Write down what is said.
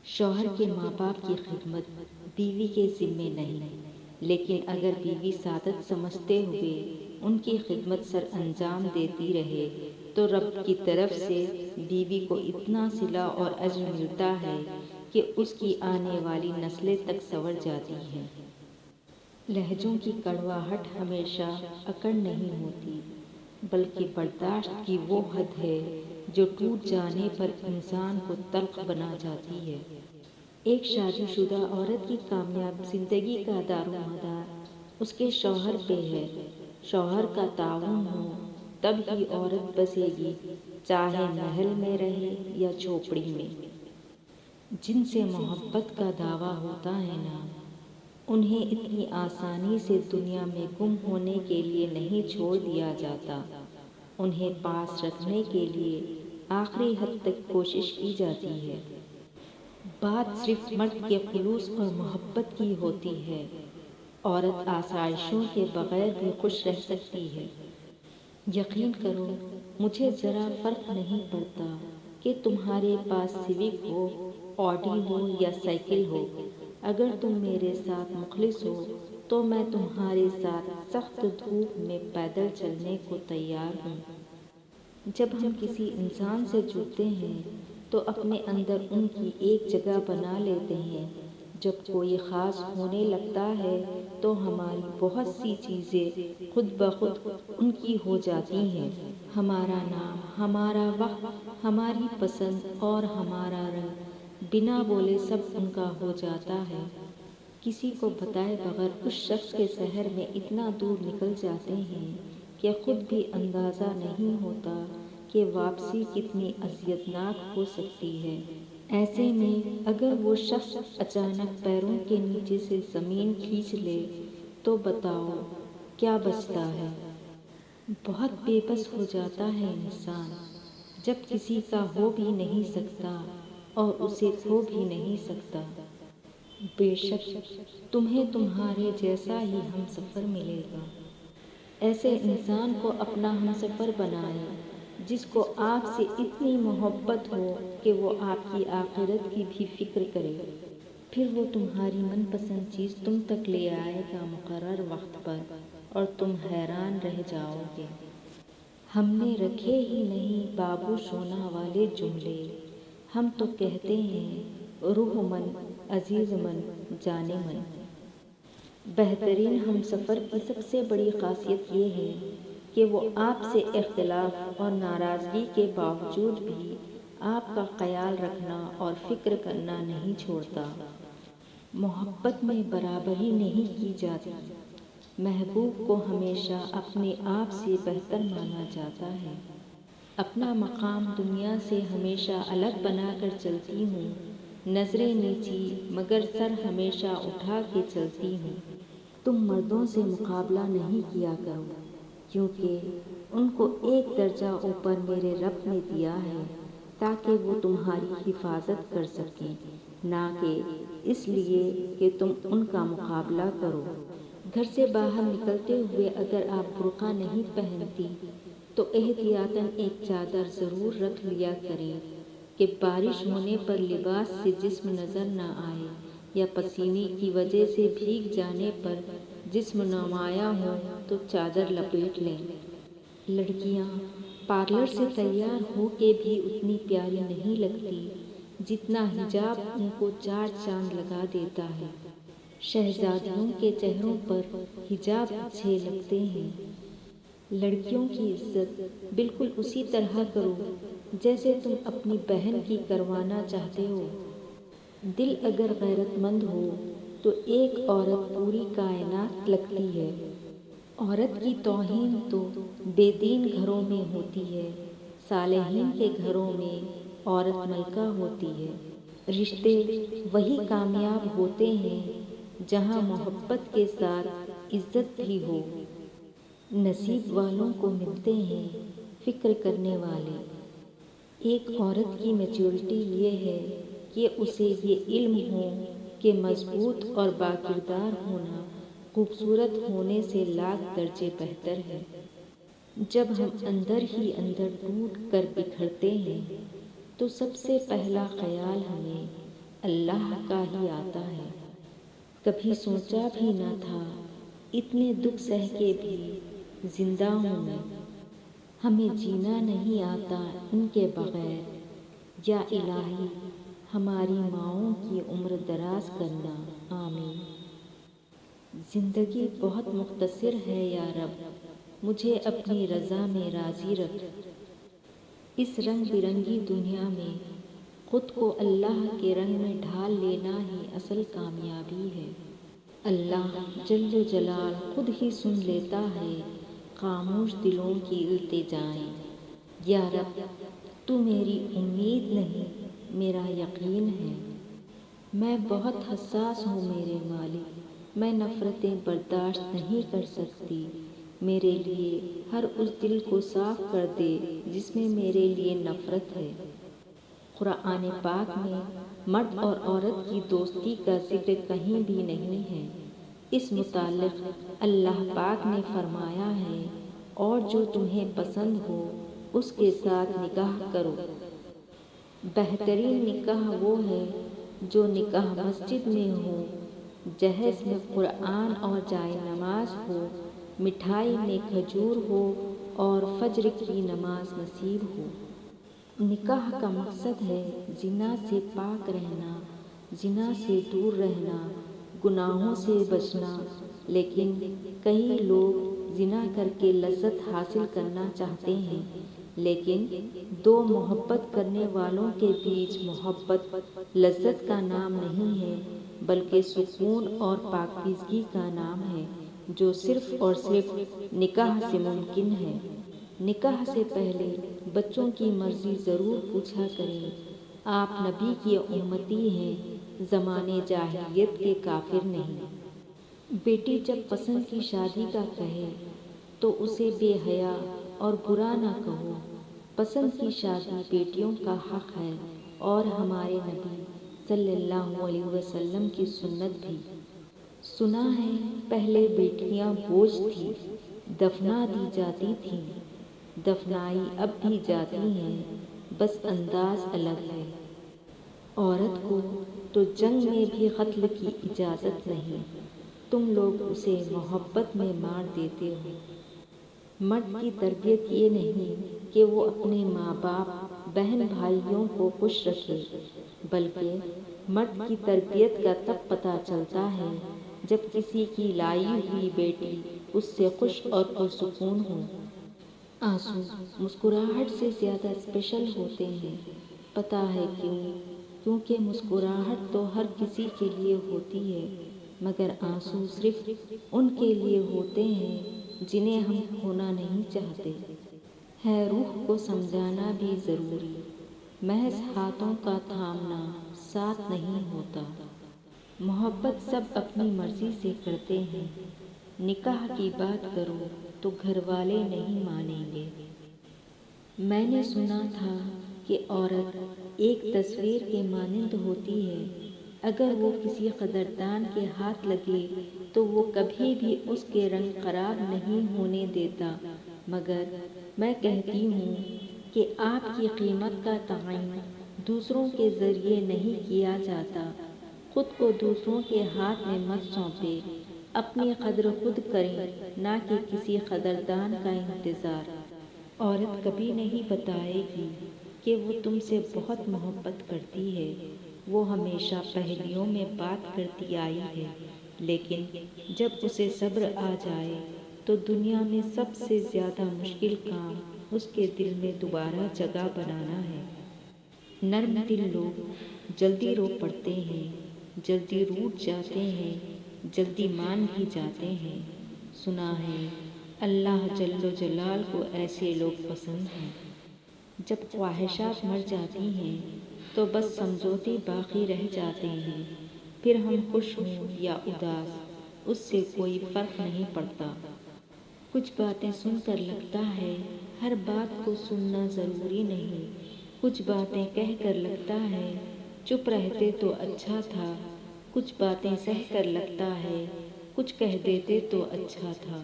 شوہر کے ماں باپ کی خدمت بیوی کے ذمے نہیں، لیکن اگر بیوی سعادت سمجھتے ہوئے ان کی خدمت سر انجام دیتی رہے تو رب کی طرف سے بیوی کو اتنا صلہ اور اجر ملتا ہے کہ اس کی آنے والی نسلیں تک سنور جاتی ہیں۔ لہجوں کی کڑواہٹ ہمیشہ اکڑ نہیں ہوتی، بلکہ برداشت کی وہ حد ہے جو ٹوٹ جانے پر انسان کو تلخ بنا جاتی ہے۔ ایک شادی شدہ عورت کی کامیاب زندگی کا دارومدار اس کے شوہر پہ ہے۔ شوہر کا تعاون ہو تب ہی عورت بسے گی، چاہے محل میں رہے یا جھوپڑی میں۔ جن سے محبت کا دعویٰ ہوتا ہے نا، انہیں اتنی آسانی سے دنیا میں گم ہونے کے لیے نہیں چھوڑ دیا جاتا، انہیں پاس رکھنے کے لیے آخری حد تک کوشش کی جاتی ہے۔ بات صرف مرد کے خلوص اور محبت کی ہوتی ہے، عورت آسائشوں کے بغیر بھی خوش رہ سکتی ہے۔ یقین کرو، مجھے ذرا فرق نہیں پڑتا کہ تمہارے پاس سیوک ہو، آڈی ہو یا سائیکل ہو، اگر تم میرے ساتھ مخلص ہو تو میں تمہارے ساتھ سخت دھوپ میں پیدل چلنے کو تیار ہوں۔ جب ہم کسی انسان سے جڑتے ہیں تو اپنے اندر ان کی ایک جگہ بنا لیتے ہیں۔ جب کوئی خاص ہونے لگتا ہے تو ہماری بہت سی چیزیں خود بخود ان کی ہو جاتی ہیں۔ ہمارا نام، ہمارا وقت، ہماری پسند اور ہمارا رنگ بنا بولے سب ان کا ہو جاتا ہے۔ کسی کو بتائے بغیر اس شخص کے شہر میں اتنا دور نکل جاتے ہیں کہ خود بھی اندازہ نہیں ہوتا کہ واپسی کتنی اذیتناک ہو سکتی ہے۔ ایسے میں اگر وہ شخص اچانک پیروں کے نیچے سے زمین کھینچ لے تو بتاؤ کیا بچتا ہے؟ بہت بے بس ہو جاتا ہے انسان جب کسی کا ہو بھی نہیں سکتا اور اسے کھو بھی نہیں سکتا۔ بے شک تمہیں تمہارے جیسا ہی ہمسفر ملے گا۔ ایسے انسان کو اپنا ہمسفر بنائیں جس کو آپ سے اتنی محبت ہو کہ وہ آپ کی آخرت کی بھی فکر کرے، پھر وہ تمہاری من پسند چیز تم تک لے آئے گا مقرر وقت پر اور تم حیران رہ جاؤ گے۔ ہم نے رکھے ہی نہیں بابو سونا والے جملے، ہم تو کہتے ہیں روح من، عزیز من، جانے من۔ بہترین ہمسفر کی سب سے بڑی خاصیت یہ ہے کہ وہ آپ سے اختلاف اور ناراضگی کے باوجود بھی آپ کا خیال رکھنا اور فکر کرنا نہیں چھوڑتا۔ محبت میں برابری نہیں کی جاتی، محبوب کو ہمیشہ اپنے آپ سے بہتر مانا جاتا ہے۔ اپنا مقام دنیا سے ہمیشہ الگ بنا کر چلتی ہوں، نظریں نیچی مگر سر ہمیشہ اٹھا کے چلتی ہوں۔ تم مردوں سے مقابلہ نہیں کیا کرو، کیونکہ ان کو ایک درجہ اوپر میرے رب نے دیا ہے تاکہ وہ تمہاری حفاظت کر سکیں، نہ کہ اس لیے کہ تم ان کا مقابلہ کرو۔ گھر سے باہر نکلتے ہوئے اگر آپ برقع نہیں پہنتی تو احتیاطاً ایک چادر ضرور رکھ لیا کریں کہ بارش ہونے پر لباس سے جسم نظر نہ آئے یا پسینے کی وجہ سے بھیگ جانے پر جسم نمایاں ہو تو چادر لپیٹ لیں۔ لڑکیاں پارلر سے تیار ہو کے بھی اتنی پیاری نہیں لگتی جتنا حجاب ان کو چار چاند لگا دیتا ہے۔ شہزادیوں کے چہروں پر حجاب اچھے لگتے ہیں۔ لڑکیوں کی عزت بالکل اسی طرح کرو جیسے تم اپنی بہن کی کروانا چاہتے ہو۔ دل اگر غیرت مند ہو تو ایک عورت پوری کائنات لگتی ہے۔ عورت کی توہین تو بے دین گھروں میں ہوتی ہے، صالحین کے گھروں میں عورت ملکہ ہوتی ہے۔ رشتے وہی کامیاب ہوتے ہیں جہاں محبت کے ساتھ عزت بھی ہو۔ نصیب والوں کو ملتے ہیں فکر کرنے والے۔ ایک عورت کی میچورٹی یہ ہے کہ اسے یہ علم ہو کہ مضبوط اور باکردار ہونا خوبصورت ہونے سے لاکھ درجے بہتر ہے۔ جب ہم اندر ہی اندر ٹوٹ کر بکھرتے ہیں تو سب سے پہلا خیال ہمیں اللہ کا ہی آتا ہے۔ کبھی سوچا بھی نہ تھا اتنے دکھ سہ کے بھی زندہ ہوں میں، ہمیں جینا نہیں آتا ان کے بغیر، یا الہی ہماری ماؤں کی عمر دراز کرنا، آمین۔ زندگی بہت مختصر ہے یا رب، مجھے اپنی رضا میں راضی رکھ۔ اس رنگ برنگی دنیا میں خود کو اللہ کے رنگ میں ڈھال لینا ہی اصل کامیابی ہے۔ اللہ جل جلال خود ہی سن لیتا ہے خاموش دلوں کی التجائیں۔ یا رب تو میری امید نہیں میرا یقین ہے، میں بہت حساس ہوں میرے مالک، میں نفرتیں برداشت نہیں کر سکتی، میرے لیے ہر اس دل کو صاف کر دے جس میں میرے لیے نفرت ہے۔ قرآن پاک میں مرد اور عورت کی دوستی کا ذکر کہیں بھی نہیں ہے۔ اس متعلق اللہ پاک نے فرمایا ہے، اور جو تمہیں پسند ہو اس کے ساتھ نکاح کرو۔ بہترین نکاح وہ ہے جو نکاح مسجد میں ہو، جہیز میں قرآن اور جائے نماز ہو، مٹھائی میں کھجور ہو اور فجر کی نماز نصیب ہو۔ نکاح کا مقصد ہے زنا سے پاک رہنا، زنا سے دور رہنا، گناہوں سے بچنا، لیکن کئی لوگ زنا کر کے لذت حاصل کرنا چاہتے ہیں، لیکن دو محبت کرنے والوں کے بیچ محبت لذت کا نام نہیں ہے بلکہ سکون اور پاکیزگی کا نام ہے، جو صرف اور صرف نکاح سے ممکن ہے۔ نکاح سے پہلے بچوں کی مرضی ضرور پوچھا کریں، آپ نبی کی امتی ہیں، زمانے جاہلیت کے کافر نہیں۔ بیٹی جب پسند کی شادی کا کہے تو اسے بے حیا اور برا نہ کہو، پسند کی شادی بیٹیوں کا حق ہے، اور ہمارے نبی صلی اللہ علیہ وسلم کی سنت بھی۔ سنا ہے پہلے بیٹیاں بوجھ تھی، دفنا دی جاتی تھیں، دفنائی اب بھی جاتی ہیں، بس انداز الگ ہے۔ عورت کو تو جنگ میں بھی قتل کی اجازت نہیں، تم لوگ اسے محبت میں مار دیتے ہو۔ مرد کی تربیت یہ نہیں کہ وہ اپنے ماں باپ بہن بھائیوں کو خوش رکھے، بلکہ مرد کی تربیت کا تب پتہ چلتا ہے جب کسی کی لائی ہوئی بیٹی اس سے خوش اور پرسکون ہو۔ آنسو مسکراہٹ سے زیادہ اسپیشل ہوتے ہیں، پتہ ہے کیوں؟ کیونکہ مسکراہٹ تو ہر کسی کے لیے ہوتی ہے، مگر آنسو صرف ان کے لیے ہوتے ہیں جنہیں ہم کھونا نہیں چاہتے۔ ہے روح کو سمجھانا بھی ضروری، محض ہاتھوں کا تھامنا ساتھ نہیں ہوتا۔ محبت سب اپنی مرضی سے کرتے ہیں، نکاح کی بات کرو تو گھر والے نہیں مانیں گے۔ میں نے سنا تھا کہ عورت ایک تصویر کے مانند ہوتی ہے، اگر وہ کسی قدردان کے ہاتھ لگے تو وہ کبھی بھی اس کے رنگ خراب نہیں ہونے دیتا، مگر میں کہتی ہوں کہ آپ کی قیمت کا تعین دوسروں کے ذریعے نہیں کیا جاتا، خود کو دوسروں کے ہاتھ میں مت سونپے، اپنی قدر خود کریں، نہ کہ کسی قدردان کا انتظار۔ عورت کبھی نہیں بتائے گی کہ وہ تم سے بہت محبت کرتی ہے، وہ ہمیشہ پہلیوں میں بات کرتی آئی ہے، لیکن جب اسے صبر آ جائے تو دنیا میں سب سے زیادہ مشکل کام اس کے دل میں دوبارہ جگہ بنانا ہے۔ نرم دل لوگ جلدی رو پڑتے ہیں، جلدی روٹھ جاتے ہیں، جلدی مان بھی جاتے ہیں۔ سنا ہے اللہ جل جلال کو ایسے لوگ پسند ہیں۔ جب خواہشات مر جاتی ہیں تو بس سمجھوتے باقی رہ جاتے ہیں، پھر ہم خوش ہوں یا اداس اس سے کوئی فرق نہیں پڑتا۔ کچھ باتیں سن کر لگتا ہے ہر بات کو سننا ضروری نہیں، کچھ باتیں کہہ کر لگتا ہے چپ رہتے تو اچھا تھا، کچھ باتیں سہ کر لگتا ہے کچھ کہہ دیتے تو اچھا تھا۔